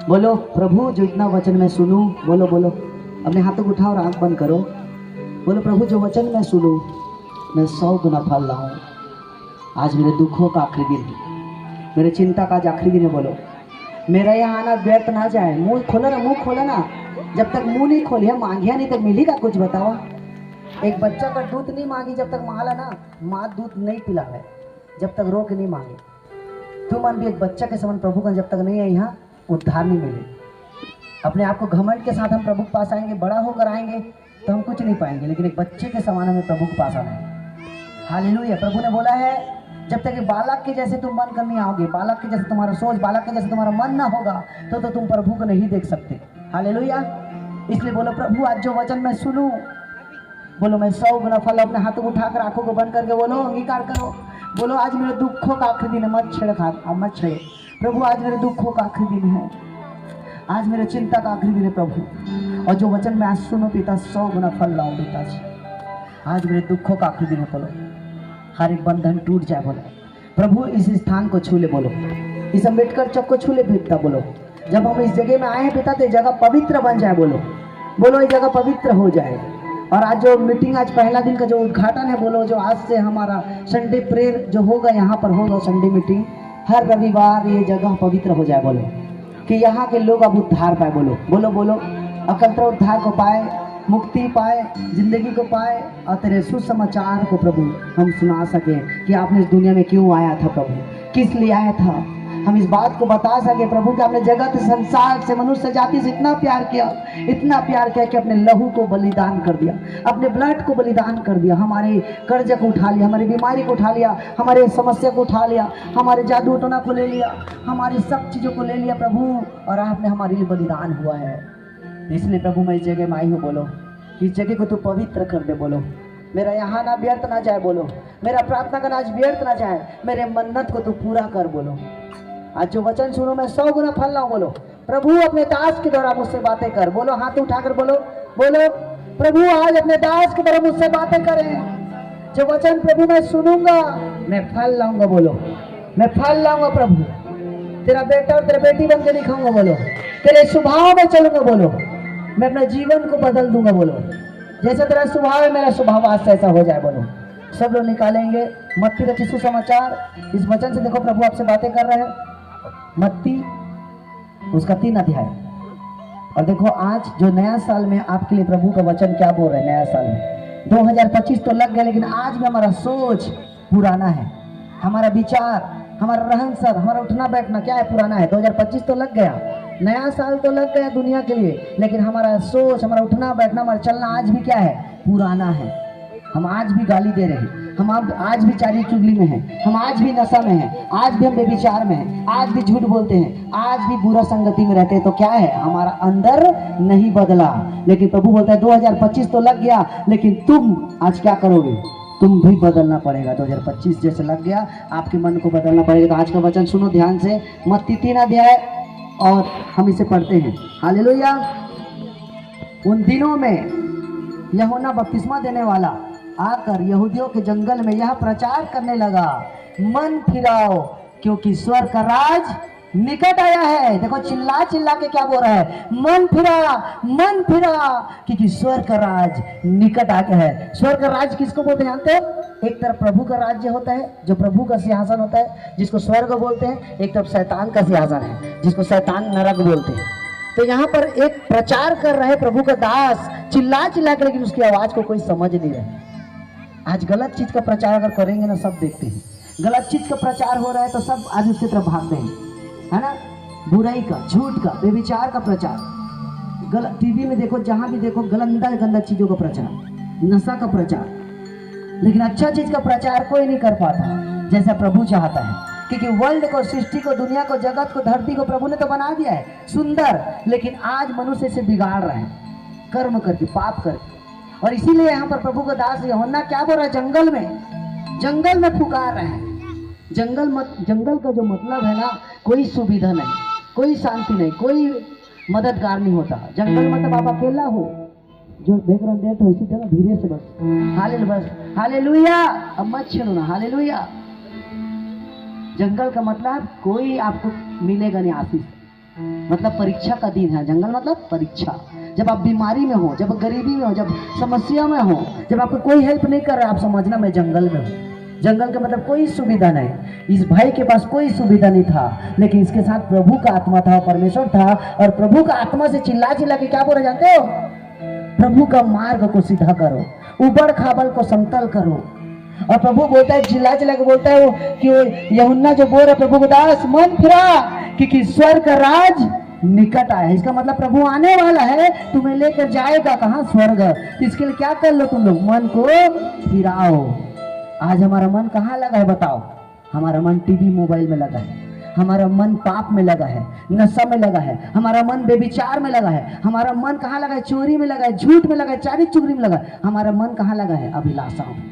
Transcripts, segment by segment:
बोलो प्रभु जो इतना वचन मैं सुनूं, बोलो बोलो, अपने हाथों को उठाओ और आंख बंद करो। बोलो प्रभु जो वचन मैं सुनूं मैं 100 गुना फल लाऊं। आज मेरे दुखों का आखिरी दिन है, मेरे चिंता का आज आखिरी दिन है। बोलो मेरा यहाँ आना व्यर्थ ना जाए। मुंह खोलो ना, मुंह खोलो ना। जब तक मुंह नहीं खोलिए, मांगिया नहीं तक मिलेगा कुछ। बताओ, एक बच्चा का दूध नहीं मांगी जब तक माला ना, माँ दूध नहीं पिलावे जब तक रो के नहीं मांगे। तुम मन भी एक बच्चा के समान प्रभु का जब तक नहीं है यहाँ उद्धार नहीं मिले। अपने आप को घमंड के साथ हम प्रभु के पास आएंगे, बड़ा होकर आएंगे तो हम कुछ नहीं पाएंगे, लेकिन एक बच्चे के समान हमें प्रभु के पास आना है। हालेलुया। प्रभु ने बोला है जब तक बालक के जैसे तुम मन कर नहीं आओगे, बालक के जैसे तुम्हारा सोच, बालक के जैसे तुम्हारा मन ना होगा तो तुम प्रभु को नहीं देख सकते। हालेलुया। इसलिए बोलो प्रभु आज जो वचन मैं सुनूं, बोलो मैं 100 गुना फल। अपने हाथों को उठाकर आंखों को बंद करके बोलो, अंगीकार करो। बोलो आज मेरे दुखों का आखिरी दिन है, मत छेड़ खा, मत छेड़ो प्रभु। आज मेरे दुखों का आखिरी दिन है, आज मेरे चिंता का आखिरी दिन है प्रभु। और जो वचन मैं आज सुनो पिता 100 गुना फल लाऊं पिताजी। आज मेरे दुखों का आखिरी दिन है। बोलो हर एक बंधन टूट जाए। बोलो प्रभु इस स्थान को छू ले। बोलो इस अम्बेडकर चौक को छू ले पिता। बोलो जब हम इस जगह में आए हैं पिता तो ये जगह पवित्र बन जाए। बोलो बोलो ये जगह पवित्र हो जाए। और आज जो मीटिंग, आज पहला दिन का जो उद्घाटन है, बोलो जो आज से हमारा संडे प्रेयर जो होगा यहाँ पर होगा, संडे मीटिंग हर रविवार ये जगह पवित्र हो जाए। बोलो कि यहाँ के लोग अब उद्धार पाए। बोलो बोलो बोलो अकंत्र उद्धार को पाए, मुक्ति पाए, जिंदगी को पाए और तेरे सुसमाचार को प्रभु हम सुना सके कि आपने इस दुनिया में क्यों आया था प्रभु, किस लिए आया था। हम इस बात को बता सके प्रभु कि आपने जगत संसार से मनुष्य जाति से इतना प्यार किया, इतना प्यार किया कि अपने लहू को बलिदान कर दिया, अपने ब्लड को बलिदान कर दिया। हमारे कर्ज को उठा लिया, हमारी बीमारी को उठा लिया, हमारे समस्या को उठा लिया, हमारे जादू टोना को ले लिया, हमारी सब चीज़ों को ले लिया प्रभु। और आपने हमारे लिए बलिदान हुआ है। इसलिए प्रभु मैं इस जगह में आई हूँ। बोलो इस जगह को तू पवित्र कर दे। बोलो मेरा यहाँ ना व्यर्थ ना जाए। बोलो मेरा प्रार्थना करना आज व्यर्थ ना जाए, मेरे मन्नत को तू पूरा कर। बोलो आज जो वचन सुनो मैं 100 गुना फल लाऊं। बोलो प्रभु अपने दास के द्वारा मुझसे बातें कर। बोलो हाथ उठाकर बोलो, बोलो प्रभु आज अपने दास के द्वारा मुझसे बातें करें। जो वचन प्रभु मैं सुनूंगा मैं फल लाऊंगा। बोलो मैं फल लाऊंगा प्रभु, तेरा बेटा और तेरा बेटी बन के दिखाऊंगा। बोलो तेरे स्वभाव में चलूंगा। बोलो मैं अपने जीवन को बदल दूंगा। बोलो जैसे तेरा स्वभाव है मेरा स्वभाव आज से ऐसा हो जाए। बोलो सब लोग निकालेंगे मत्ती रची सुसमाचार, इस वचन से देखो प्रभु आपसे बातें कर रहे हैं। मत्ती उसका 3 अध्याय। और देखो आज जो नया साल में आपके लिए प्रभु का वचन क्या बोल रहे हैं। नया साल में 2025 तो लग गया, लेकिन आज भी हमारा सोच पुराना है, हमारा विचार, हमारा रहन सहन, हमारा उठना बैठना क्या है, पुराना है। 2025 तो लग गया, नया साल तो लग गया दुनिया के लिए, लेकिन हमारा सोच, हमारा उठना बैठना, हमारा चलना आज भी क्या है, पुराना है। हम आज भी गाली दे रहे हैं, हम आज भी चारी चुगली में हैं, हम आज भी नशा में हैं, आज भी हम बेविचार में हैं, आज भी झूठ बोलते हैं, आज भी बुरा संगति में रहते हैं। तो क्या है, हमारा अंदर नहीं बदला। लेकिन प्रभु बोलता है 2025 तो लग गया, लेकिन तुम आज क्या करोगे, तुम भी बदलना पड़ेगा। 2025 जैसे लग गया आपके मन को बदलना पड़ेगा। तो आज का वचन सुनो ध्यान से, मत्ती 3 अध्याय और हम इसे पढ़ते हैं। हालेलुया। उन दिनों में यूहन्ना बपतिस्मा देने वाला आकर यहूदियों के जंगल में यह प्रचार करने लगा, मन फिराओ क्योंकि स्वर्ग का राज निकट आया है। देखो चिल्ला चिल्ला के क्या बोल रहा है, मन फिरा क्योंकि स्वर्ग का राज निकट आ गया है। स्वर्ग का राज किसको बोलते हैं जानते हो? एक तरफ प्रभु का राज्य होता है जो प्रभु का सिंहासन होता है जिसको स्वर्ग बोलते हैं, एक तरफ शैतान का सिंहासन है जिसको शैतान नरक बोलते हैं। तो यहाँ पर एक प्रचार कर रहे प्रभु का दास चिल्ला चिल्ला के, लेकिन उसकी आवाज को कोई समझ नहीं रहा। आज गलत चीज का प्रचार अगर करेंगे ना, सब देखते हैं। गलत चीज का प्रचार हो रहा है तो सब आज उसकी तरफ भागते हैं, है ना। बुराई का, झूठ का, बेविचार का प्रचार, गलत टीवी में देखो, जहां भी देखो गंदा चीजों का प्रचार, नशा का प्रचार। लेकिन अच्छा चीज का प्रचार कोई नहीं कर पाता जैसा प्रभु चाहता है। क्योंकि वर्ल्ड को, सृष्टि को, दुनिया को, जगत को, धरती को प्रभु ने तो बना दिया है सुंदर, लेकिन आज मनुष्य से बिगाड़ रहे हैं कर्म करके, पाप करके। और इसीलिए यहाँ पर प्रभु का दास यूहन्ना क्या बोल रहा है, जंगल में पुकार रहे हैं। जंगल का जो मतलब है ना, कोई सुविधा नहीं, कोई शांति नहीं, कोई मददगार नहीं होता। जंगल मतलब आप अकेला हो, जो बैकग्राउंड दे तो इसी तरह धीरे से बस हालेलुया। अब मत छेड़ो ना, हालेलुया। जंगल का मतलब कोई आपको मिलेगा नहीं आशीष, मतलब परीक्षा का दिन है। जंगल मतलब परीक्षा। जब आप बीमारी में हो, जब गरीबी में हो, जब समस्या में हो, जब आपको कोई हेल्प नहीं कर रहा, आप समझना मैं जंगल में हूँ। जंगल का मतलब कोई सुविधा नहीं। इस भाई के पास कोई सुविधा नहीं था, लेकिन इसके साथ प्रभु का आत्मा था, परमेश्वर था। और प्रभु का आत्मा से चिल्ला चिल्ला के क्या बोला जानते हो? प्रभु का मार्ग को सीधा करो, उबड़ खाबड़ को समतल करो। और प्रभु बोलता है, चिल्ला चिल्ला के बोलता है वो कि वो यूहन्ना जो बोल रहा है प्रभु को, दास मन फिरा क्योंकि स्वर्ग का राज निकट आया है। इसका मतलब प्रभु आने वाला है, तुम्हें लेकर जाएगा कहाँ? स्वर्ग। इसके लिए क्या कर लो तुम लोग? मन को फिराओ। आज हमारा मन कहाँ लगा है बताओ? हमारा मन टीवी मोबाइल में लगा है, हमारा मन पाप में लगा है, नशा में लगा है, हमारा मन बेविचार में लगा है, हमारा मन कहाँ लगा है? चोरी में लगा है, झूठ में लगा है, चारी चुगली में लगा है। हमारा मन कहाँ लगा है? अभिलाषाओं में,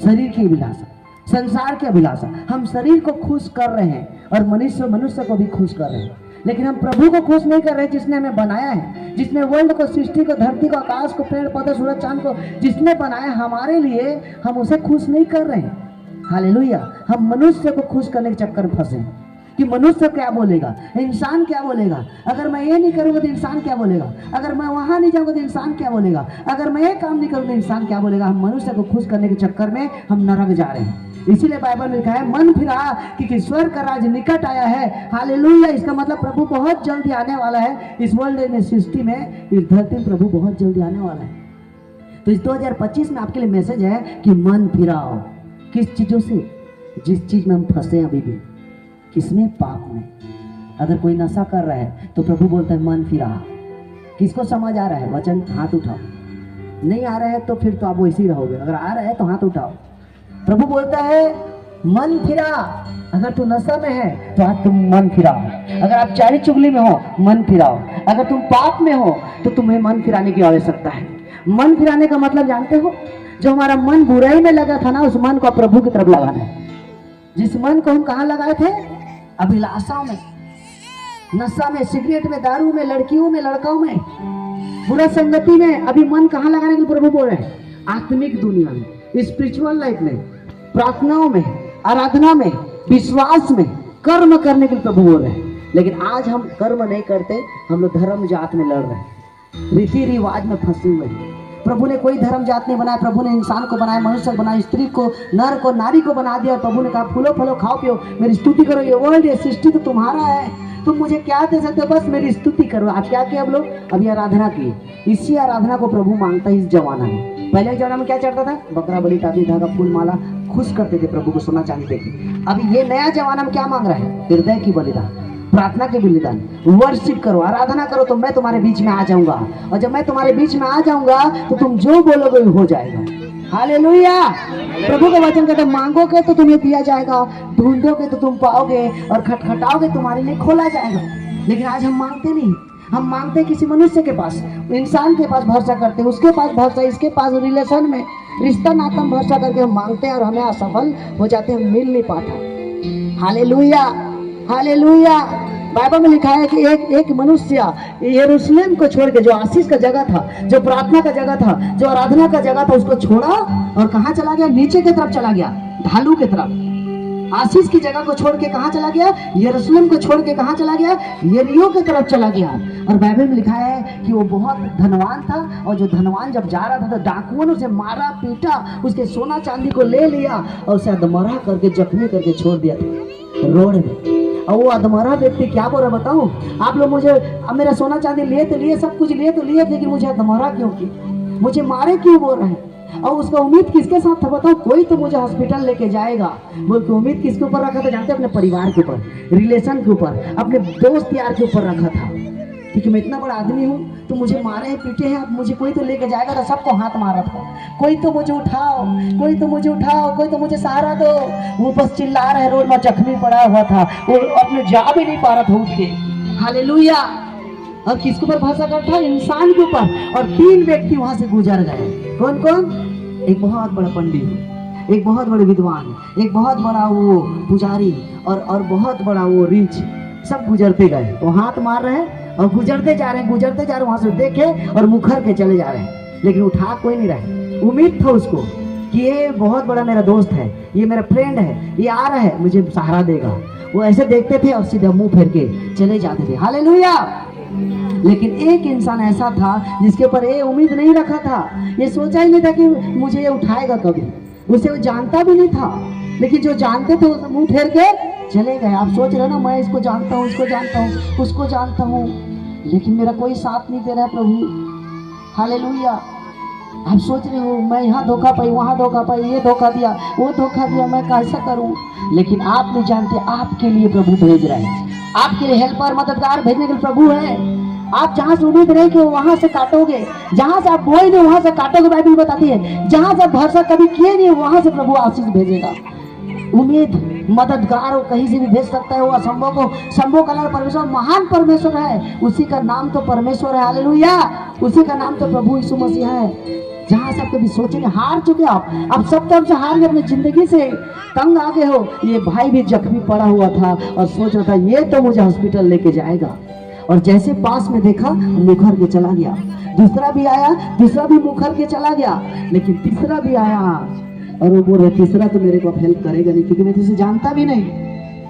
शरीर की अभिलाषा, संसार की अभिलाषा। हम शरीर को खुश कर रहे हैं और मनुष्य को भी खुश कर रहे हैं, लेकिन हम प्रभु को खुश नहीं कर रहे जिसने हमें बनाया है, जिसने वर्ल्ड को, सृष्टि को, धरती को, आकाश को, पेड़ पौधे, सूरज चांद को जिसने बनाया हमारे लिए, हम उसे खुश नहीं कर रहे हैं। हालेलुया। हम मनुष्य को खुश करने के चक्कर में फंसे हैं कि मनुष्य क्या बोलेगा, इंसान क्या बोलेगा, अगर मैं ये नहीं करूँगा तो इंसान क्या बोलेगा, अगर मैं वहाँ नहीं जाऊँगा तो इंसान क्या बोलेगा, अगर मैं ये काम नहीं करूँगा तो इंसान क्या बोलेगा। हम मनुष्य को खुश करने के चक्कर में हम नरक जा रहे हैं। इसीलिए बाइबल में लिखा है, मन फिरा क्योंकि स्वर्ग का राज निकट आया है। हालेलुया। इसका मतलब प्रभु बहुत जल्दी आने वाला है। इस वर्ल्ड में, सृष्टि में, इस धरती में प्रभु बहुत जल्दी आने वाला है। तो इस 2025 में आपके लिए मैसेज है कि मन फिराओ। किस चीजों से? जिस चीज में हम फंसे अभी भी। किसमें? पाप में। अगर कोई नशा कर रहा है तो प्रभु बोलता है मन फिरा। किसको समझ आ रहा है वचन? हाथ उठाओ। नहीं आ रहा है तो फिर तो आप वैसे ही रहोगे। अगर आ रहा है तो हाथ उठाओ। प्रभु बोलता है मन फिरा। अगर तू नशा में है तो आज तुम मन फिराओ। अगर आप चारी चुगली में हो, मन फिराओ। अगर तुम पाप में हो तो तुम्हें मन फिराने की आवश्यकता है। मन फिराने का मतलब जानते हो? जो हमारा मन बुराई में लगा था ना, उस मन को प्रभु की तरफ लगाना है। जिस मन को हम कहाँ लगाए थे? अभिलाषाओं में, नशा में, सिगरेट में, दारू में, लड़कियों में, लड़काओं में, बुरा संगति में। अभी मन कहाँ लगाने के प्रभु बोल रहे हैं? आत्मिक दुनिया में, स्पिरिचुअल लाइफ में, प्रार्थनाओं में, आराधना में, विश्वास में, कर्म करने के लिए प्रभु बोल रहे हैं। लेकिन आज हम कर्म नहीं करते, हम लोग धर्म जात में लड़ रहे हैं, रीति रिवाज में फंसे हुए हैं। प्रभु ने कोई धर्म जात नहीं बनाया। प्रभु ने इंसान को बनाया, मनुष्य को बनाया, स्त्री को, नर को, नारी को बना दिया। प्रभु ने कहा फूलो फलो खाओ पियो, मेरी स्तुति करो। ये वर्ल्ड, ये सृष्टि तो तुम्हारा है, तुम मुझे क्या दे सकते हो? बस मेरी स्तुति करो। आज क्या किया हम लोग? अभी आराधना की। इसी आराधना को प्रभु मांगता है इस जमाना में। पहले जमाना में क्या चढ़ता था? बकरा बलि, टाटी, धागा, फूल माला, खुश करते थे प्रभु को, सोना चांदी देके। अभी ये नया जमाना में क्या मांग रहा है? हृदय की बलिदान, प्रार्थना के बलिदान। वर्शिप करो, आराधना करो तो मैं तुम्हारे बीच में आ जाऊंगा, और जब मैं तुम्हारे बीच में आ जाऊंगा तो तुम जो बोलोगे हो जाएगा। हालेलुया। प्रभु का वचन कहता है, मांगोगे तो तुम्हें दिया जाएगा, ढूंढोगे तो तुम पाओगे, और खटखटाओगे तुम्हारे लिए खोला जाएगा। लेकिन आज हम मांगते नहीं। हम मांगते किसी मनुष्य के पास, इंसान के पास भरोसा करते हैं, उसके पास भरोसा, इसके पास रिलेशन में, रिश्ता नाता में भरोसा करके हम मांगते हैं और हमें असफल हो जाते हैं, मिल नहीं पाता। Hallelujah, hallelujah. बाइबल में लिखा है कि एक मनुष्य यरूशलेम को छोड़ के, जो आशीष का जगह था, जो प्रार्थना का जगह था, जो आराधना का जगह था, उसको छोड़ा और कहाँ चला गया? नीचे की तरफ चला गया, ढालू की तरफ। आशीष की जगह को छोड़ के कहाँ चला गया? यरूशलेम को छोड़ के कहाँ चला गया? यरीहो की तरफ चला गया। और बाइबल में लिखा है कि वो बहुत धनवान था, और जो धनवान जब जा रहा था तो डाकुओं ने उसे मारा, पीटा, उसके सोना चांदी को ले लिया और उसे अधमरा करके, जख्मी करके छोड़ दिया था रोड में। और वो अधमरा व्यक्ति क्या बोल रहा बताऊं? आप लोग मुझे, अब मेरा सोना चांदी लिए तो लिए, सब कुछ लिए तो लिए, लेकिन मुझे अधमरा क्यों किया? मुझे मारे क्यों बोल रहे हैं? और उसका उम्मीद किसके साथ था बताओ? कोई तो मुझे हॉस्पिटल लेके जाएगा बोल के उम्मीद किसके ऊपर रखा था जानते? अपने परिवार के ऊपर, रिलेशन के ऊपर, अपने दोस्त यार के ऊपर रखा था। क्योंकि मैं इतना बड़ा आदमी हूँ तो मुझे मारे हैं, पीटे हैं, अब मुझे कोई तो लेके जाएगा। तो सबको हाथ मारा था, कोई तो मुझे उठाओ, कोई तो मुझे उठाओ, कोई तो मुझे सहारा दो। वो बस चिल्ला रहे, रोड में जख्मी पड़ा हुआ था, वो अपने जा भी नहीं पा रहा था उठ के। हालेलुया। और किसके ऊपर भरोसा करता है? इंसान के ऊपर। और 3 व्यक्ति वहां से गुजर गए। कौन कौन? एक बहुत बड़ा पंडित, एक बहुत बड़े विद्वान, एक बहुत बड़ा वो पुजारी, और बहुत बड़ा वो रीछ। सब गुजरते गए। वो हाथ मार रहे हैं और गुजरते जा रहे हैं, गुजरते जा रहे हैं। वहां से देखे और मुखर के चले जा रहे हैं, लेकिन उठा कोई नहीं रहे। उम्मीद था उसको कि ये बहुत बड़ा मेरा दोस्त है, ये मेरा फ्रेंड है, ये आ रहा है, मुझे सहारा देगा। वो ऐसे देखते थे और सीधे मुंह फेर के चले जाते थे। हालेलुया। लेकिन एक इंसान ऐसा था जिसके ऊपर ये उम्मीद नहीं रखा था, ये सोचा ही नहीं था कि मुझे ये उठाएगा कभी, उसे वो जानता भी नहीं था। लेकिन जो जानते थे उसे मुंह फेर के चले गए। आप सोच रहे ना, मैं इसको जानता हूँ, इसको जानता हूँ, उसको जानता हूँ, लेकिन मेरा कोई साथ नहीं दे रहा है प्रभु। हालेलुया। आप सोच रहे हो मैं यहाँ धोखा पाई, वहाँ धोखा पाई, ये धोखा दिया, वो धोखा दिया, मैं कैसा करूँ। लेकिन आप नहीं जानते आपके लिए प्रभु भेज रहे हैं, आपके लिए हेल्पर मददगार भेजने के लिए प्रभु है। आप जहाँ से उम्मीद रहे कि वहां से काटोगे, जहां से आप बोए नहीं वहां से काटोगे। बाइबल बताती है जहां से भरोसा कभी किए नहीं वहां से प्रभु आशीष भेजेगा। उम्मीद मददगार हो कहीं से भी भेज सकता है। वो असंभव को संभव करने वाला परमेश्वर महान परमेश्वर है, उसी का नाम तो परमेश्वर है। हालेलुया। उसी का नाम तो प्रभु यीशु मसीह है। जहाँ से आप कभी सोचेंगे हार चुके आप सब तरफ से हार गए, अपनी जिंदगी से तंग आ गए हो। ये भाई भी जख्मी पड़ा हुआ था और सोच रहा था ये तो मुझे हॉस्पिटल लेके जाएगा, और जैसे पास में देखा मुखर के चला गया। दूसरा भी आया, दूसरा भी मुखर के चला गया, लेकिन तीसरा भी आया और वो बोल रहे तीसरा तो मेरे को हेल्प करेगा नहीं, क्योंकि मैं तुझे जानता भी नहीं,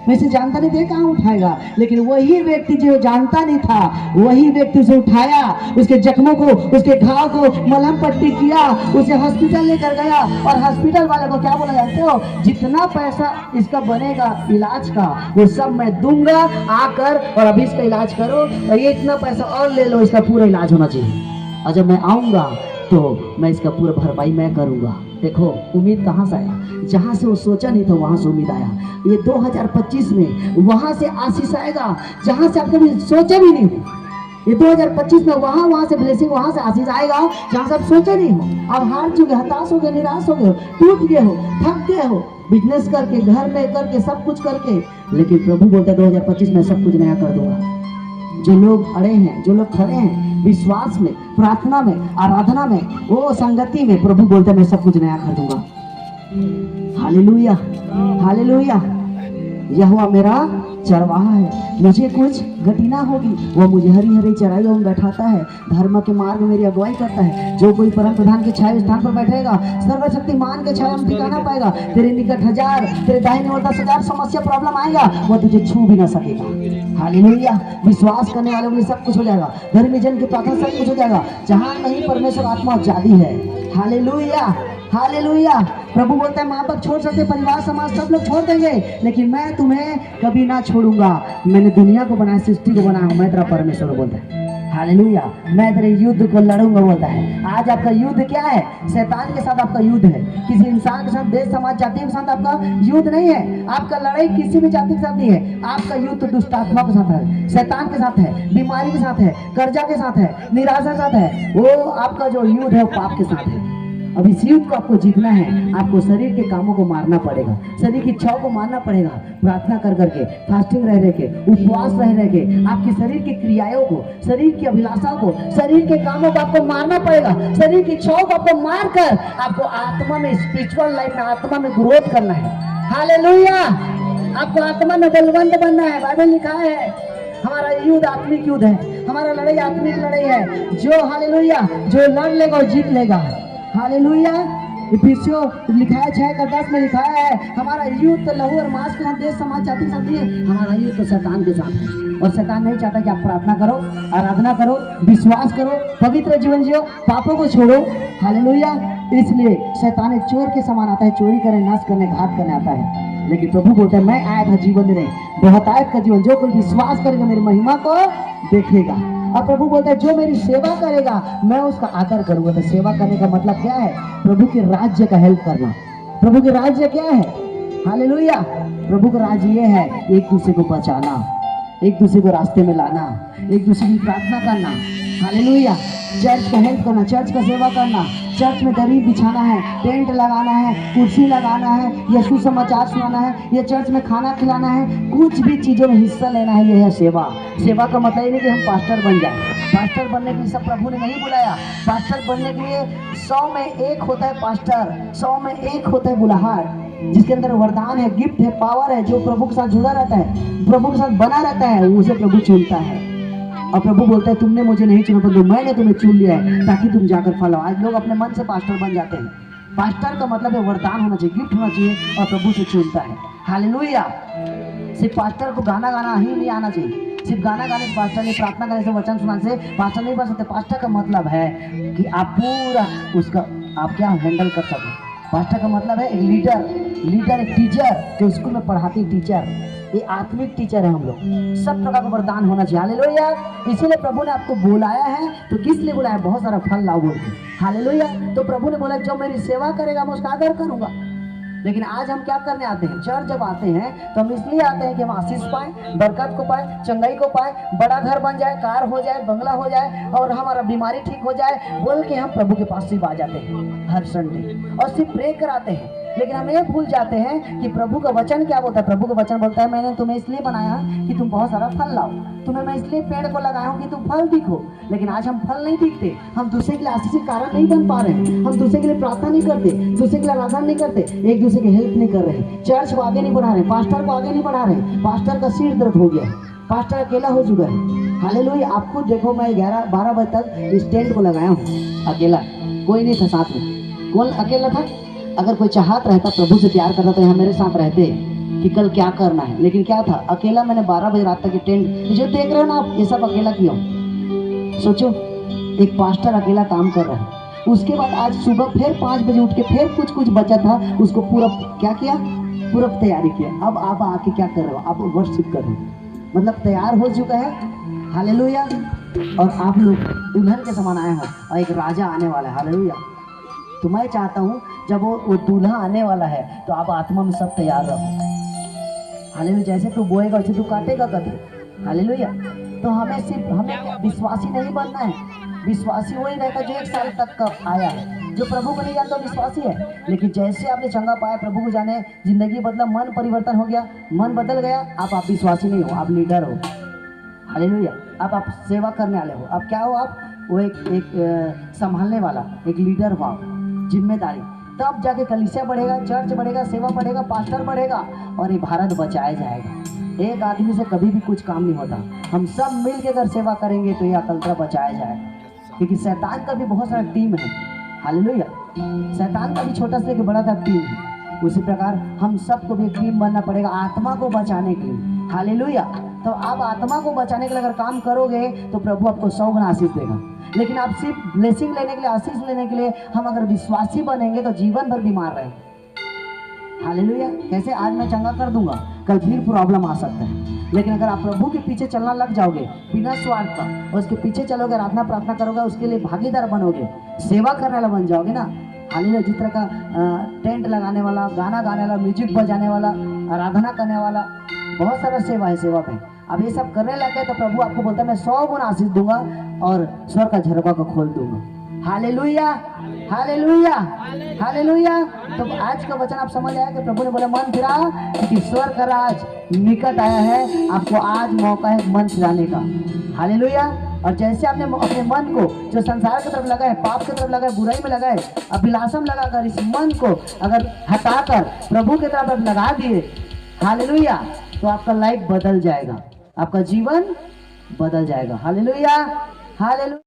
मैं इसे जानता नहीं, कहाँ उठाएगा। लेकिन वही व्यक्ति जो जानता नहीं था, वही व्यक्ति उसे उठाया, उसके जख्मों को, उसके घाव को मलहम पट्टी किया, उसे हॉस्पिटल लेकर गया। और हॉस्पिटल वाले को क्या बोला जानते हो, जितना पैसा इसका बनेगा इलाज का वो सब मैं दूंगा, आकर और अभी इसका इलाज करो, और ये इतना पैसा और ले लो, इसका पूरा इलाज होना चाहिए, और जब मैं आऊंगा तो मैं इसका पूरा भरपाई मैं करूंगा। देखो उम्मीद कहाँ से आया, जहाँ से वो सोचा नहीं था वहाँ से उम्मीद आया। ये 2025 में वहाँ से आशीष आएगा जहाँ से आप कभी सोचे भी नहीं हो। ये 2025 में वहाँ से ब्लेसिंग, वहाँ से आशीष आएगा जहाँ से आप सोचे नहीं हो। आप हार चुके, हताश हो गए, निराश हो गए, टूट गए हो, थक गए हो, बिजनेस करके, घर में करके, सब कुछ करके, लेकिन प्रभु बोलता है 2025 में सब कुछ नया कर दूंगा। जो लोग अड़े हैं, जो लोग खड़े हैं विश्वास में, प्रार्थना में, आराधना में, वो संगति में, प्रभु बोलता है मैं सब कुछ नया कर दूंगा। हालेलुया। हालेलुया। यहोवा मेरा चरवाहा है, मुझे कुछ घटी ना होगी। वो मुझे हरी हरी चराइयों में बैठाता है, धर्म के मार्ग में मेरी अगुवाई करता है। जो कोई परम प्रधान के छाया स्थान पर बैठेगा, सर्वशक्तिमान के छाया में ठिकाना पाएगा। तेरे निकट 1000, तेरे दाहिने ओर 10,000 समस्या प्रॉब्लम आएगा, वो तुझे छू भी ना सकेगा। हालेलुया। विश्वास करने वालों के लिए सब कुछ हो जाएगा, धर्मी जन की प्रार्थना सब कुछ हो जाएगा। जहाँ कहीं परमेश्वर आत्मा जाती है। हालेलुया। हालेलुया। प्रभु बोलता है माँ बाप छोड़ सकते, परिवार समाज सब लोग छोड़ देंगे, लेकिन मैं तुम्हें कभी ना छोड़ूंगा। मैंने दुनिया को बनाया, सृष्टि को बनाया, मैं तेरा परमेश्वर बोलता है। हालेलुया। मैं तेरे युद्ध को लड़ूंगा बोलता है। आज आपका युद्ध क्या है? शैतान के साथ आपका युद्ध है। किसी इंसान के साथ, देश समाज जाति के साथ आपका युद्ध नहीं है। आपका लड़ाई किसी भी जाति के साथ नहीं है। आपका युद्ध दुष्टात्मा के साथ है, शैतान के साथ है, बीमारी के साथ है, कर्जा के साथ है, निराशा के साथ है। वो आपका जो युद्ध है वो पाप के साथ है। अब इस युद्ध को आपको जीतना है, आपको शरीर के कामों को मारना पड़ेगा, शरीर की इच्छाओं को मारना पड़ेगा। प्रार्थना कर करके, फास्टिंग रह के, उपवास रह के, आपकी शरीर की क्रियाओं को, शरीर की अभिलाषाओं को, शरीर के कामों को आपको मारना पड़ेगा। शरीर की इच्छाओं को आपको मारकर आपको आत्मा में, स्पिरिचुअल लाइफ में, आत्मा में ग्रोथ करना है। हालेलुया। आपको आत्मा में बलवंत बनना है। बाइबल लिखा है हमारा युद्ध आत्मिक युद्ध है, हमारा लड़ाई आत्मिक लड़ाई है। जो हालेलुया, जो लड़ लेगा और जीत लेगा। हालेलुया। इफिसियों लिखा है 6:10 में लिखा है हमारा युद्ध तो लहू और मांस के साथ, देश समाज जाति के साथ नहीं है, हमारा युद्ध तो शैतान के साथ है। और शैतान नहीं चाहता कि आप प्रार्थना करो, आराधना करो, विश्वास करो, पवित्र जीवन जियो, पापों को छोड़ो। हालेलुया। इसलिए शैतान एक चोर के समान आता है, चोरी करने, नाश करने, घात करने आता है। लेकिन प्रभु बोलते हैं मैं आया था जीवन देने, बहुतायत का जीवन। जो कोई विश्वास करेगा मेरी महिमा को देखेगा। और प्रभु बोलता है जो मेरी सेवा करेगा मैं उसका आदर करूंगा। तो सेवा करने का मतलब क्या है? प्रभु के राज्य का हेल्प करना। प्रभु के राज्य क्या है? हालेलुया। प्रभु का राज्य ये है एक दूसरे को बचाना, एक दूसरे को रास्ते में लाना, एक दूसरे की प्रार्थना करना। हालेलुया। चर्च का हेल्प करना, चर्च का सेवा करना, चर्च में दरी बिछाना है, टेंट लगाना है, कुर्सी लगाना है, या सुसमाचार सुनाना है, या चर्च में खाना खिलाना है, कुछ भी चीज़ों में हिस्सा लेना है। यह है सेवा। सेवा का मतलब ये नहीं कि हम पास्टर बन जाए। पास्टर बनने के लिए सब प्रभु ने नहीं बुलाया। पास्टर बनने के लिए 100 में 1 होता है पास्टर, 100 में 1 होता है बुलाहट, जिसके अंदर वरदान है, गिफ्ट है, पावर है, जो प्रभु के साथ जुड़ा रहता है, प्रभु के साथ बना रहता है, उसे प्रभु चुनता है। और प्रभु बोलता है तुमने मुझे नहीं चुना, परंतु मैंने तुम्हें चुन लिया है ताकि तुम जाकर फल आओ। आज लोग अपने मन से पास्टर बन जाते हैं। पास्टर का मतलब है वरदान होना चाहिए, गिफ्ट होना चाहिए, और प्रभु से चुनता है। हालेलुया। सिर्फ पास्टर को गाना गाना ही नहीं आना चाहिए, सिर्फ गाना गाने से पास्टर नहीं, प्रार्थना करने से, वचन सुनाने से पास्टर नहीं बन सकते। पास्टर का मतलब है कि आप पूरा उसका आप क्या हैंडल कर सको। पास्टर का मतलब है एक लीडर, एक टीचर, जो स्कूल में पढ़ाती टीचर, ये आत्मिक टीचर है। हम लोग सब प्रकार का वरदान होना चाहिए। हालेलुया। इसीलिए प्रभु ने आपको बुलाया है। तो किस लिए बुलाया? बहुत सारा फल लाओ बोल के। हालेलुया। तो प्रभु ने बोला जो मेरी सेवा करेगा मैं उसका आदर करूंगा। लेकिन आज हम क्या करने आते हैं? चर्च जब आते हैं तो हम इसलिए आते हैं कि हम आशीष पाए, बरकत को पाए, चंगाई को पाए, बड़ा घर बन जाए, कार हो जाए, बंगला हो जाए और हमारा बीमारी ठीक हो जाए बोल के हम प्रभु के पास सिर्फ आ जाते हैं हर संडे और सिर्फ प्रे कराते हैं। लेकिन हम ये भूल जाते हैं कि प्रभु का वचन क्या बोलता है। प्रभु का वचन बोलता है मैंने तुम्हें इसलिए बनाया कि तुम बहुत सारा फल लाओ, तुम्हें मैं इसलिए पेड़ को लगाया हूँ कि तुम फल दिखो। लेकिन आज हम फल नहीं दिखते, हम दूसरे के लिए आशीष के कारण नहीं बन पा रहे हैं, हम दूसरे के लिए प्रार्थना नहीं करते, दूसरे के लिए आराधना नहीं करते, एक दूसरे की हेल्प नहीं कर रहे, चर्च को आगे नहीं बढ़ा रहे, पास्टर को आगे नहीं बढ़ा रहे। पास्टर का सिर दर्द हो गया, पास्टर अकेला हो चुका है। हालेलुया। आपको देखो मैं 11-12 बजे तक इस टेंट को लगाया हूँ अकेला, कोई नहीं था साथ में। कौन अकेला था? अगर कोई चाहत रहता, प्रभु से प्यार करता तो यहाँ मेरे साथ रहते कि कल क्या करना है। लेकिन क्या था, अकेला मैंने 12 बजे रात तक ये टेंट, जो देख रहे हो ना आप, ये सब अकेला किया। सोचो एक पास्टर अकेला काम कर रहा है। उसके बाद आज सुबह फिर 5 बजे उठ के फिर कुछ बचा था, उसको पूरा क्या किया, पूरा तैयारी किया। अब आप आके क्या कर रहे हो? आप वर्शिप कर रहे हो, मतलब तैयार हो चुका है। हालेलुया। और आप लोग दुल्हन के समान आए हो और एक राजा आने वाला है। हालेलुया। तो मैं चाहता हूँ जब वो दूल्हा आने वाला है तो आप आत्मा में सब तैयार रहो। हालेलुया। जैसे तू बोएगा वैसे तू काटेगा कभी। हालेलुया। तो हमें सिर्फ हमें विश्वासी नहीं बनना है। विश्वासी वही रहेगा जो 1 साल तक का आया है, जो प्रभु को नहीं जानता विश्वासी है। लेकिन जैसे आपने चंगा पाया, प्रभु को जाने, जिंदगी बदला, मन परिवर्तन हो गया, मन बदल गया, आप विश्वासी नहीं हो, आप लीडर हो। हालेलुया। आप सेवा करने वाले हो। आप क्या हो? आप वो एक संभालने वाला, एक लीडर हो, जिम्मेदारी। तब जाके कलीसिया बढ़ेगा, चर्च बढ़ेगा, सेवा बढ़ेगा, पास्टर बढ़ेगा और ये भारत बचाया जाएगा। एक आदमी से कभी भी कुछ काम नहीं होता। हम सब मिल के अगर सेवा करेंगे तो ये अकलतरा बचाया जाएगा। क्योंकि शैतान का भी बहुत सारा टीम है। हालेलुया। शैतान का भी छोटा से लेकर बड़ा तक टीम है। उसी प्रकार हम सबको भी एक टीम बनना पड़ेगा आत्मा को बचाने के लिए। हालेलुया। तो आप आत्मा को बचाने के लिए अगर काम करोगे तो प्रभु आपको 100 गुना आशीष देगा। लेकिन आप सिर्फ ब्लेसिंग लेने के लिए, आशीष लेने के लिए हम अगर विश्वासी बनेंगे तो जीवन भर बीमार रहेंगे। हालेलुया। कैसे? आज मैं चंगा कर दूंगा, कल फिर प्रॉब्लम आ सकता है। लेकिन अगर आप प्रभु के पीछे चलना लग जाओगे बिना स्वार्थ का, और उसके पीछे चलोगे, आराधना प्रार्थना करोगे, उसके लिए भागीदार बनोगे, सेवा करने वाला बन जाओगे ना। हालेलुया। जिस तरह का टेंट लगाने वाला, गाना गाने वाला, म्यूजिक बजाने वाला, आराधना करने वाला, बहुत सारा सेवा है। सेवा में अब ये सब करने लगे तो प्रभु आपको बोलता है मैं 100 गुना आशीष दूंगा और स्वर्ग का झरोखा को खोल दूंगा। हालेलुया। हालेलुया। हालेलुया। तो आज का वचन आप समझ आया कि प्रभु ने बोला मन फिरा, क्योंकि स्वर्ग का राज निकट आया है। आपको आज मौका है मन फिराने का। हालेलुया। और जैसे आपने अपने मन को जो संसार की तरफ लगाए, पाप की तरफ लगाए, बुराई में लगाए, अभिलाषा में लगाकर इस मन को अगर हटाकर प्रभु की तरफ आप लगा दिए, हालेलुया, तो आपका लाइफ बदल जाएगा, आपका जीवन बदल जाएगा। हालेलुया। हालेलुया।